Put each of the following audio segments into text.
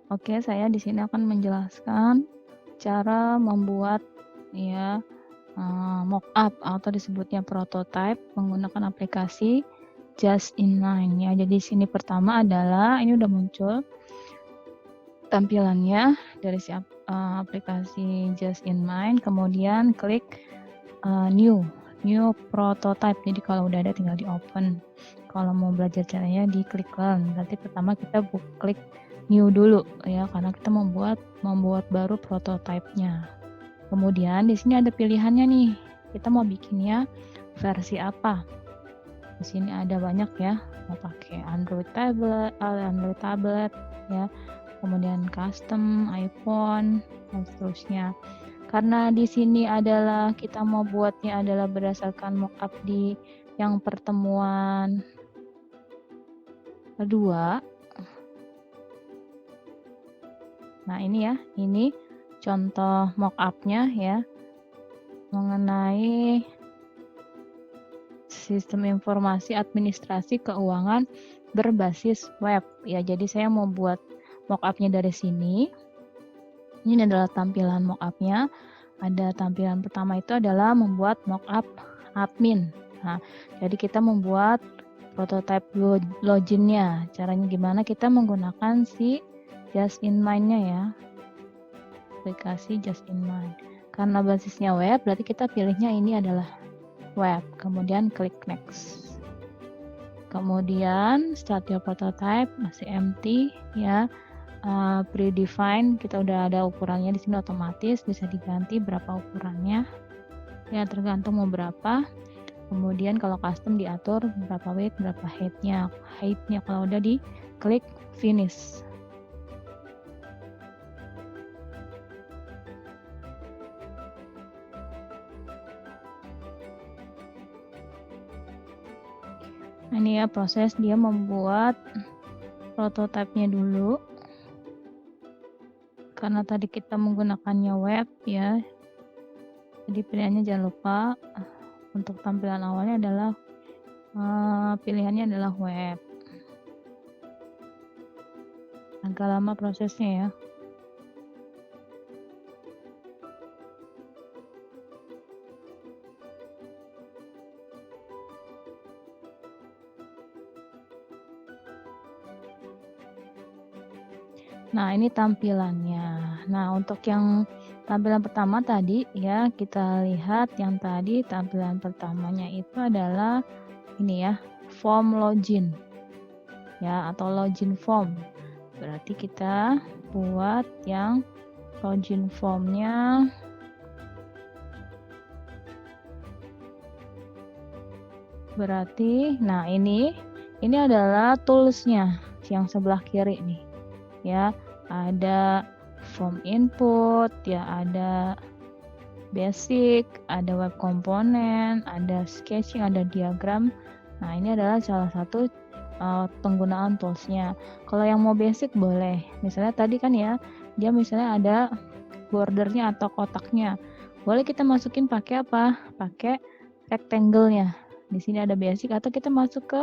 Oke, saya di sini akan menjelaskan cara membuat ya mockup atau disebutnya prototype menggunakan aplikasi Just in Line ya. Jadi sini pertama adalah ini udah muncul tampilannya dari si aplikasi Just in Mind, kemudian klik new prototype. Jadi kalau udah ada tinggal di open. Kalau mau belajar caranya di klik learn. Berarti pertama kita klik new dulu ya, karena kita membuat baru prototipenya. Kemudian di sini ada pilihannya nih. Kita mau bikinnya versi apa? Di sini ada banyak ya. Mau pakai Android tablet ya. Kemudian custom iPhone dan seterusnya. Karena di sini adalah kita mau buatnya adalah berdasarkan mockup di yang pertemuan kedua. Nah, ini ya, ini contoh mockupnya ya mengenai sistem informasi administrasi keuangan berbasis web. Ya, jadi saya mau buat mockupnya dari sini. Ini adalah tampilan mockupnya. Ada tampilan pertama itu adalah membuat mockup admin. Nah, jadi kita membuat prototype loginnya. Caranya gimana? Kita menggunakan si Just in Mind-nya ya. Aplikasi Just in Mind. Karena basisnya web, berarti kita pilihnya ini adalah web. Kemudian klik next. Kemudian start your prototype, masih empty ya. Predefined, kita udah ada ukurannya di sini otomatis, bisa diganti berapa ukurannya ya, tergantung mau berapa. Kemudian kalau custom diatur berapa width, berapa heightnya kalau udah di klik finish. Nah, ini ya proses dia membuat prototipenya dulu. Karena tadi kita menggunakannya web ya, jadi pilihannya jangan lupa untuk tampilan awalnya adalah pilihannya adalah web. Agak lama prosesnya ya. Nah, ini tampilannya. Nah, untuk yang tampilan pertama tadi ya, kita lihat yang tadi tampilan pertamanya itu adalah ini ya, form login. Ya, atau login form. Berarti kita buat yang login formnya berarti, nah ini adalah toolsnya yang sebelah kiri nih. Ya, ada form input, ya ada basic, ada web komponen, ada sketching, ada diagram. Nah, ini adalah salah satu penggunaan toolsnya. Kalau yang mau basic boleh. Misalnya tadi kan ya, dia misalnya ada bordernya atau kotaknya. Boleh kita masukin pakai apa? Pakai rectangle-nya. Di sini ada basic atau kita masuk ke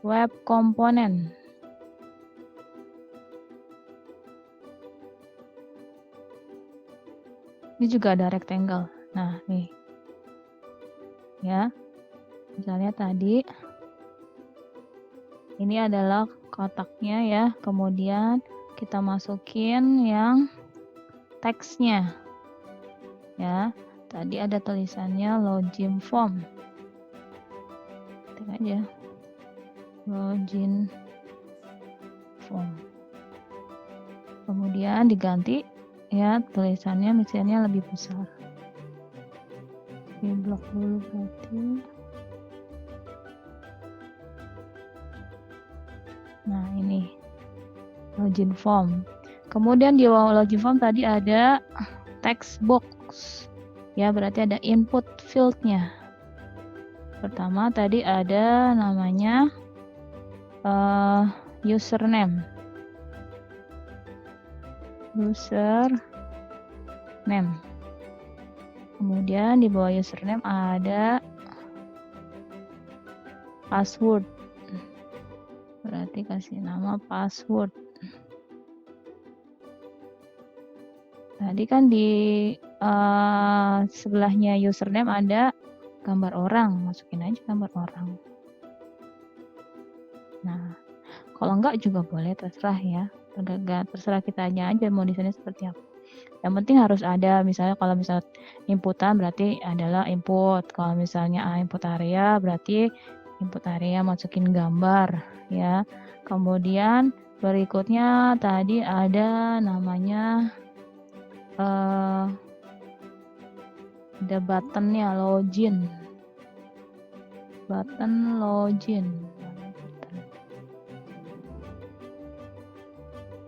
web komponen. Ini juga ada rectangle. Nah, nih. Ya. Misalnya tadi ini adalah kotaknya ya. Kemudian kita masukin yang teksnya. Ya. Tadi ada tulisannya login form. Ketik aja. Login form. Kemudian diganti ya tulisannya misalnya lebih besar. Di blok dulu berarti. Nah, ini login form. Kemudian di bawah login form tadi ada text box. Ya, berarti ada input field-nya. Pertama tadi ada namanya username. Kemudian di bawah username ada password. Berarti kasih nama password. Tadi kan di sebelahnya username ada gambar orang, masukin aja gambar orang. Nah, kalau enggak juga boleh, terserah ya. Terserah kita aja mau desainnya seperti apa. Yang penting harus ada, misalnya kalau misal inputan berarti adalah input. Kalau misalnya input area berarti input area masukin gambar ya. Kemudian berikutnya tadi ada namanya ada buttonnya login. Button login.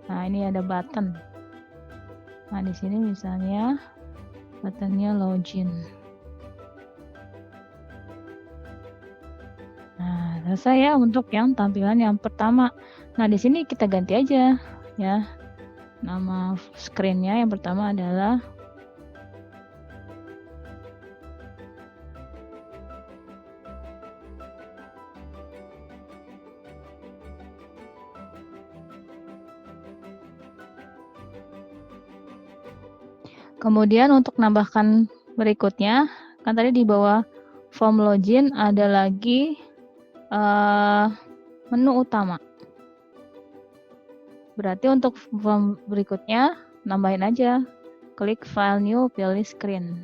Nah, ini ada button. Nah, di sini misalnya buttonnya login. Nah, selesai ya untuk yang tampilan yang pertama. Nah, di sini kita ganti aja ya. Nama screen-nya yang pertama adalah kemudian untuk nambahkan berikutnya, kan tadi di bawah form login ada lagi menu utama. Berarti untuk form berikutnya nambahin aja, klik file new, pilih screen,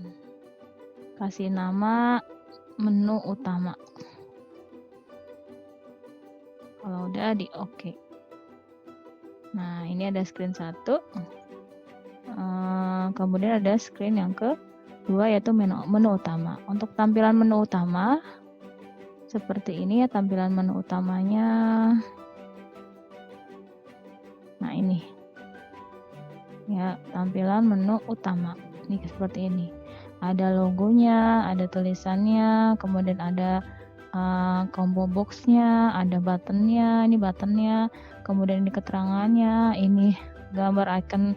kasih nama menu utama. Kalau udah di oke. Nah, ini ada screen 1. Kemudian ada screen yang kedua yaitu menu utama. Untuk tampilan menu utama seperti ini ya, tampilan menu utamanya. Nah, ini ya, tampilan menu utama ini seperti ini. Ada logonya, ada tulisannya, kemudian ada combo boxnya, ada buttonnya, ini buttonnya, kemudian ini keterangannya, ini gambar icon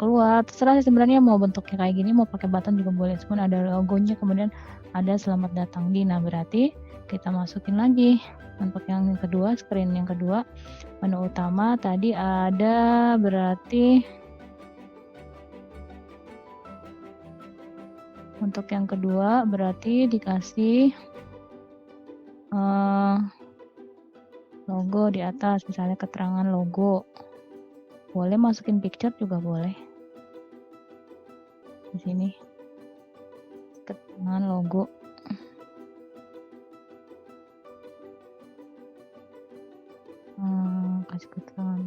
keluar. Terserah sih sebenarnya mau bentuknya kayak gini, mau pakai button juga boleh. Cuman ada logonya, kemudian ada selamat datang di. Nah, berarti kita masukin lagi untuk yang kedua, screen yang kedua, menu utama tadi ada, berarti untuk yang kedua berarti dikasih logo di atas, misalnya keterangan logo. Boleh masukin picture juga boleh. Di sini keterangan logo. Kasih keterangan.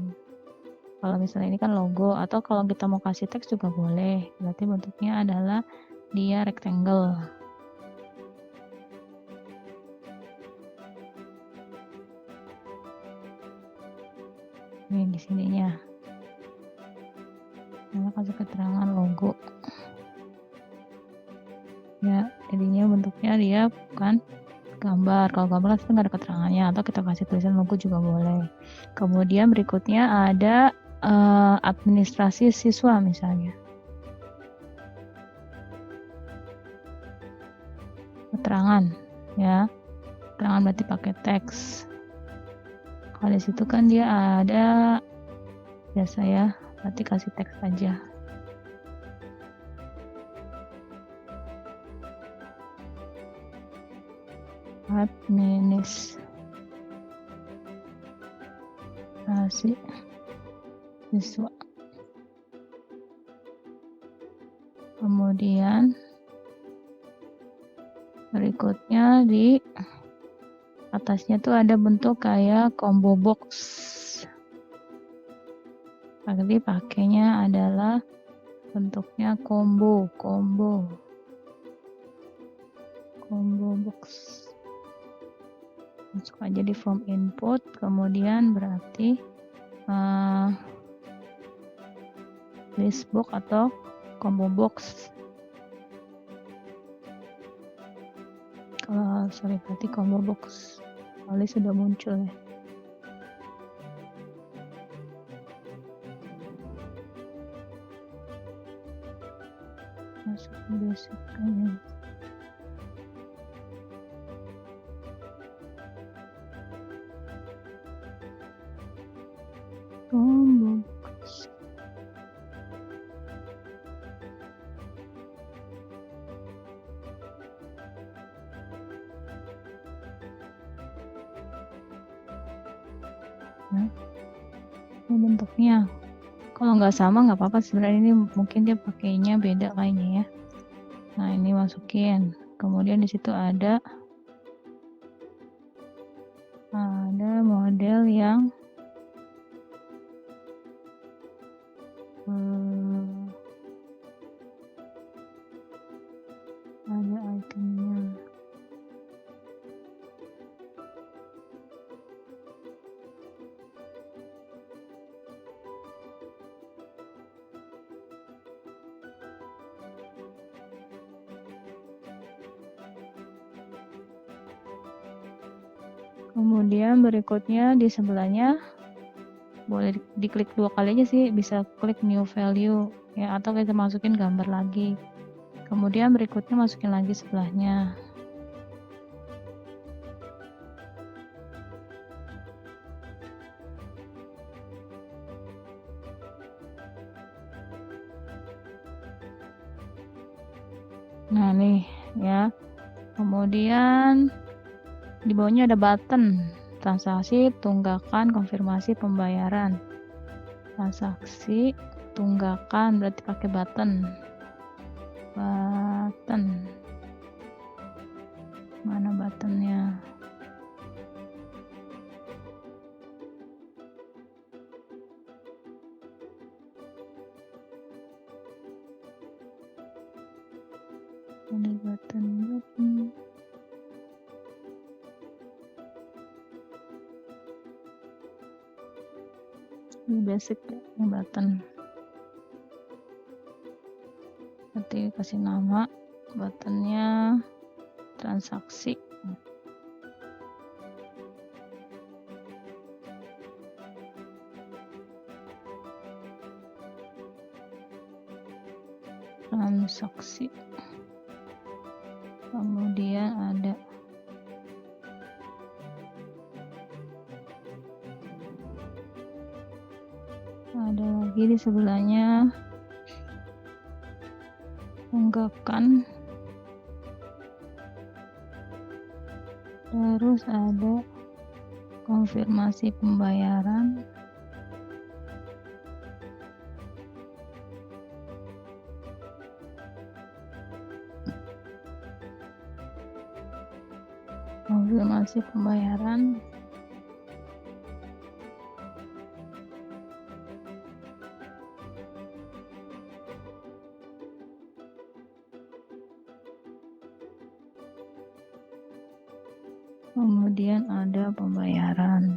Kalau misalnya ini kan logo, atau kalau kita mau kasih teks juga boleh. Berarti bentuknya adalah dia rectangle. Ini di sininya. Kita kasih keterangan logo. Ya, jadinya bentuknya dia bukan gambar. Kalau gambar kan nggak ada keterangannya, atau kita kasih tulisan logo juga boleh. Kemudian berikutnya ada administrasi siswa misalnya. Keterangan ya. Keterangan berarti pakai teks. Kalau di situ kan dia ada biasa ya, berarti kasih teks aja. Administrasi siswa. Kemudian berikutnya di atasnya tuh ada bentuk kayak combo box. Jadi pakainya adalah bentuknya combo box. Masuk aja di form input, kemudian berarti list box atau combo box. Berarti combo box kali sudah muncul ya. Masuk ke basicnya. Combo box. ya. Ini bentuknya. Kalau nggak sama nggak apa-apa, sebenarnya ini mungkin dia pakainya beda kayaknya ya. Nah, ini masukin. Kemudian di situ ada model yang ada ikonnya. Kemudian berikutnya di sebelahnya boleh diklik 2 kali aja sih, bisa klik new value ya, atau kita masukin gambar lagi. Kemudian berikutnya masukin lagi sebelahnya. Nah, nih ya. Kemudian di bawahnya ada button transaksi, tunggakan, konfirmasi pembayaran. Transaksi, tunggakan berarti pakai button. Mana buttonnya? Ini button. Ini basic ya, ini button. Nanti kasih nama buttonnya transaksi. Transaksi. Kemudian ada lagi di sebelahnya tunggakan, terus ada konfirmasi pembayaran, kemudian ada pembayaran.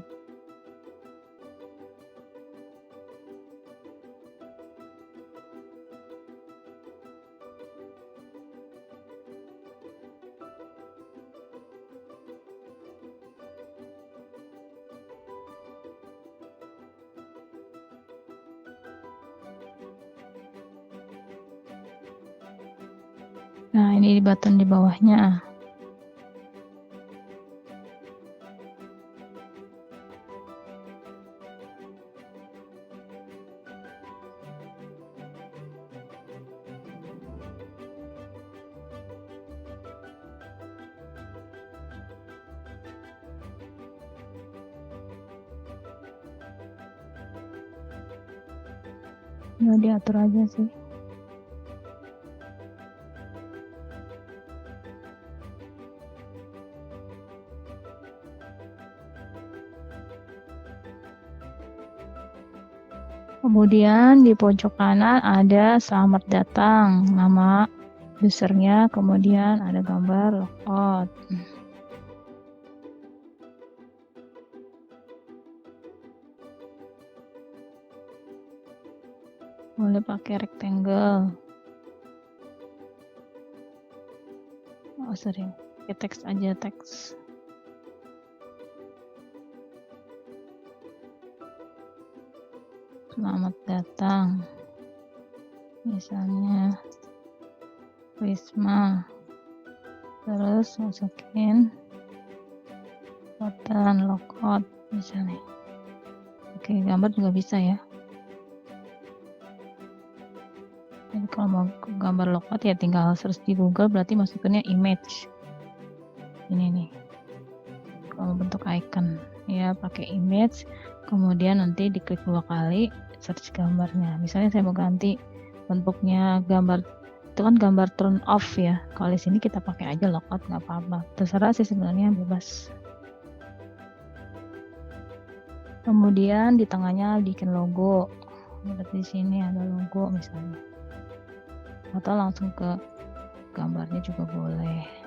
Nah, ini di button di bawahnya. Nggak diatur aja sih. Kemudian di pojok kanan ada selamat datang, nama usernya, kemudian ada gambar logout. Boleh pakai rectangle. Oh, sorry, pakai teks aja, teks. Selamat datang, misalnya Wisma, terus masukin button logout misalnya. Oke, gambar juga bisa ya. Jadi kalau mau gambar logout ya tinggal search di Google, berarti masukinnya image. Ini nih. kalau bentuk icon ya, pakai image, kemudian nanti diklik 2 kali, search gambarnya. Misalnya saya mau ganti bentuknya gambar, itu kan gambar turn off ya. Kalau di sini kita pakai aja logout, nggak apa-apa. Terserah sih sebenarnya, bebas. Kemudian di tengahnya bikin logo. Di sini ada logo misalnya. Atau langsung ke gambarnya juga boleh.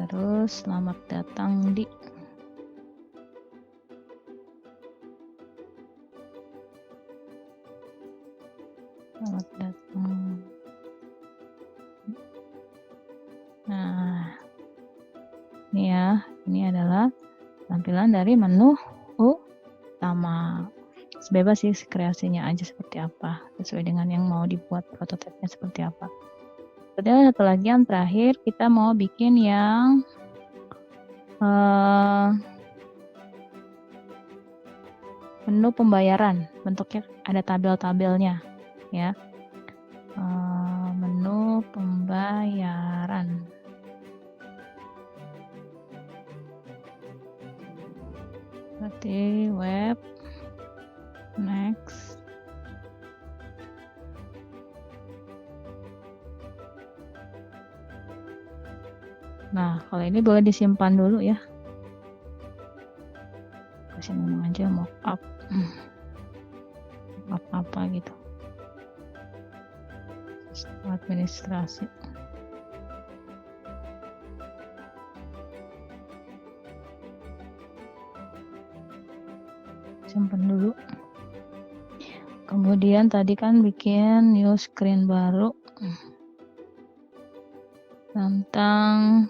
Terus selamat datang di selamat datang. Nah, ini ya, ini adalah tampilan dari menu utama. Bebas sih kreasinya aja seperti apa, sesuai dengan yang mau dibuat prototipenya seperti apa. Kemudian satu lagi yang terakhir, kita mau bikin yang menu pembayaran, bentuknya ada tabel-tabelnya ya. Menu pembayaran. Berarti web, next. Nah, kalau ini boleh disimpan dulu ya. Kasih nama aja mockup. Apa gitu. Administrasi. Simpan dulu. Kemudian tadi kan bikin new screen baru tentang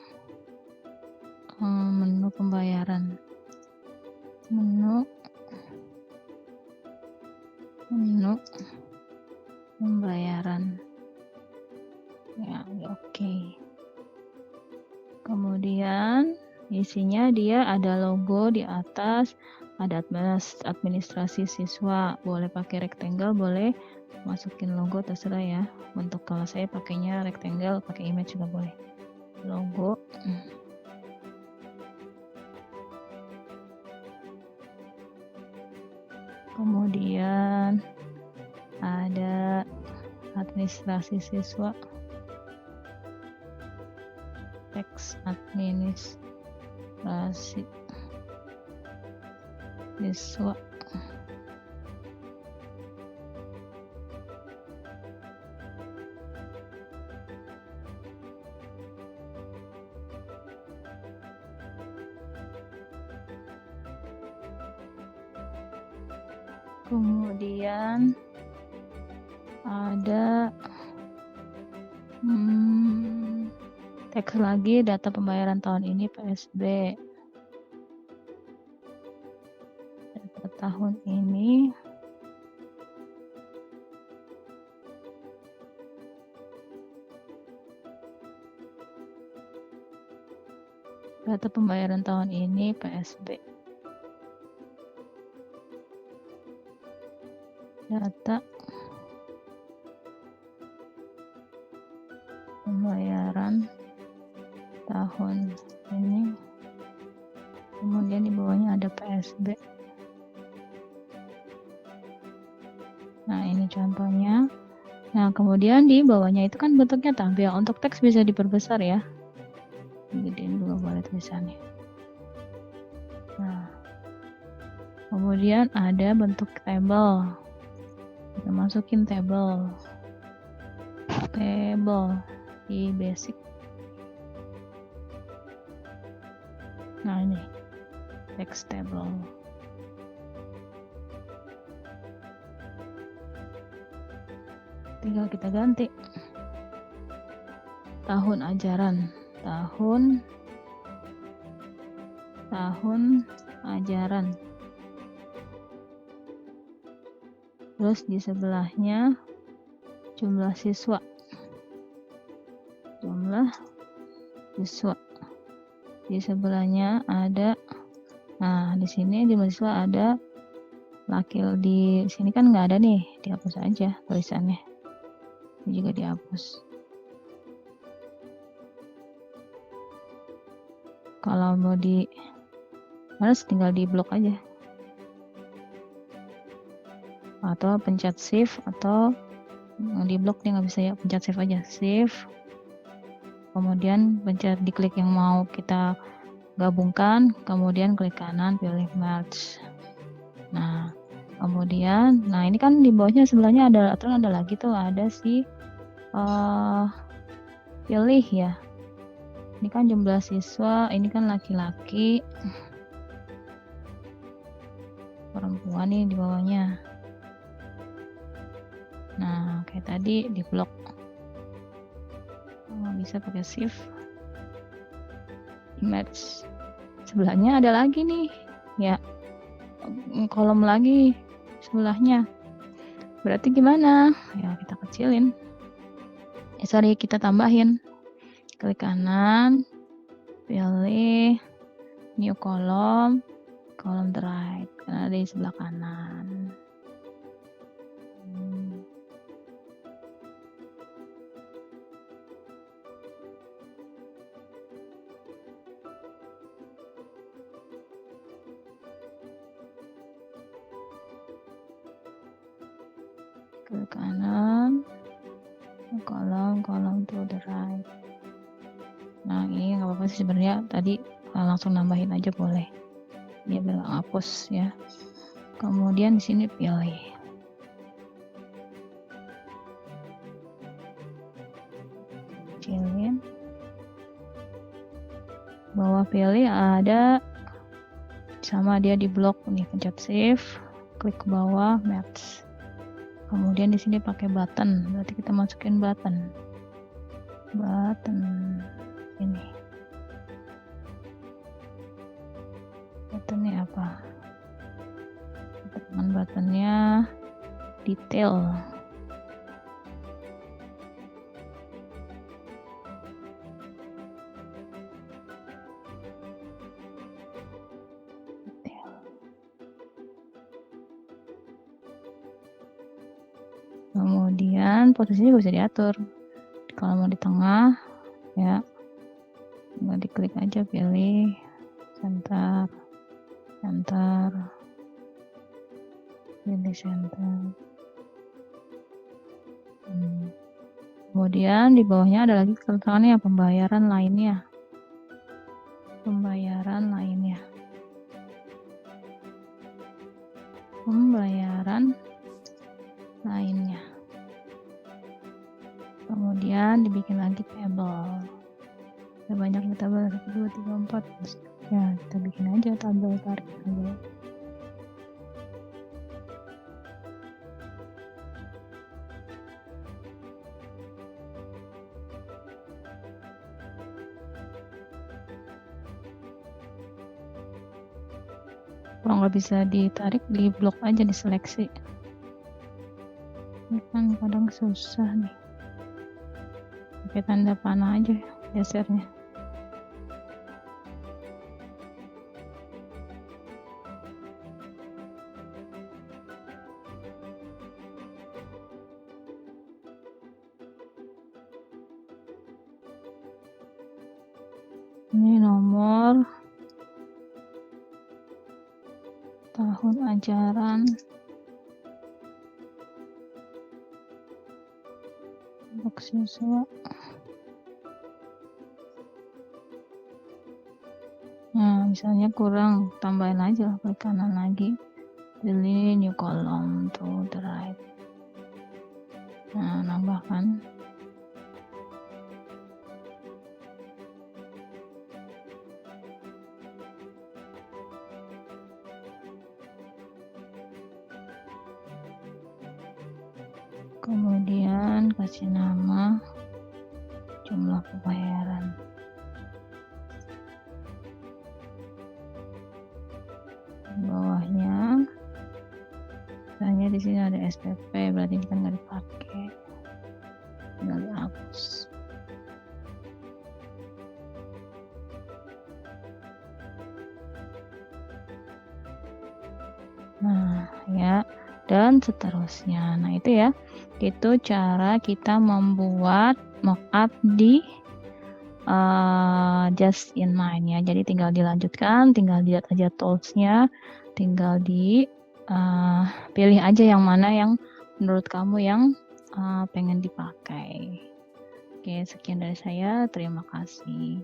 menu pembayaran. Menu pembayaran. Ya, oke. Kemudian isinya dia ada logo di atas, ada administrasi siswa, boleh pakai rectangle, boleh masukin logo, terserah ya. Untuk kalau saya pakainya rectangle, pakai image juga boleh. Logo. Kemudian ada administrasi siswa, teks administrasi siswa. Kemudian ada teks lagi, data pembayaran tahun ini PSB. Data tahun ini data pembayaran tahun ini PSB. Data pembayaran tahun ini, kemudian di bawahnya ada PSB. Nah, ini contohnya. Nah, kemudian di bawahnya itu kan bentuknya tabel. Untuk teks bisa diperbesar ya. Gedein dulu boleh tulisannya. Nah, kemudian ada bentuk table. Kita masukin table di basic. Nah, ini text table. Tinggal kita ganti tahun ajaran, tahun ajaran. Terus di sebelahnya jumlah siswa. Di sebelahnya ada, nah di sini di siswa ada laki, di sini kan nggak ada nih, dihapus aja tulisannya. Ini juga dihapus. Kalau mau di males tinggal di blok aja. Atau pencet shift atau di blok dia nggak bisa ya, pencet shift aja, shift. Kemudian pencet diklik yang mau kita gabungkan, kemudian klik kanan pilih merge. Nah, kemudian, nah ini kan di bawahnya sebelahnya ada aturan, ada lagi tuh, ada si pilih ya. Ini kan jumlah siswa, ini kan laki-laki, perempuan nih di bawahnya. Nah, kayak tadi di blok. Bisa pakai shift. Image. Sebelahnya ada lagi nih. Ya. Kolom lagi sebelahnya. Berarti gimana? Ya, kita kecilin. Sorry, kita tambahin. Klik kanan, pilih new column, column the right, karena ada di sebelah kanan. Klik kanan, column to the right. Nah, ini nggak apa-apa sih sebenarnya, tadi langsung nambahin aja boleh. Dia bilang hapus ya. Kemudian di sini pilih. Kecilin. Bawah pilih ada sama dia di blok nih, pencet shift, klik ke bawah, match. Kemudian di sini pakai button, berarti kita masukin button ini. Buttonnya apa? Buttonnya detail. Kemudian posisinya bisa diatur. Kalau mau di tengah, ya, tinggal diklik aja, pilih center, pilih center. Kemudian di bawahnya ada lagi keterangannya, pembayaran lainnya. Kemudian dibikin lagi tabel. Ada banyak tabel, 1, 2, 3, 4. Ya, kita bikin aja tabel, tarik tabel. Kalau nggak bisa ditarik, di blok aja, diseleksi. Ini kan kadang susah nih. Pakai tanda panah aja gesernya. Ini nomor tahun ajaran untuk siswa. Nah, misalnya kurang, tambahin aja, klik kanan lagi, pilih new column to the right. Nah, nambahkan. Kemudian kasih nama, jumlah pembayaran. Bawahnya, misalnya di sini ada SPP, berarti kita nggak dipakai, tinggal dihapus. Nah, ya, dan seterusnya. Nah, itu ya, itu cara kita membuat mockup di Just in Mind ya. Jadi tinggal dilanjutkan, tinggal lihat aja tools-nya, tinggal pilih aja yang mana yang menurut kamu yang pengen dipakai. Oke, sekian dari saya. Terima kasih.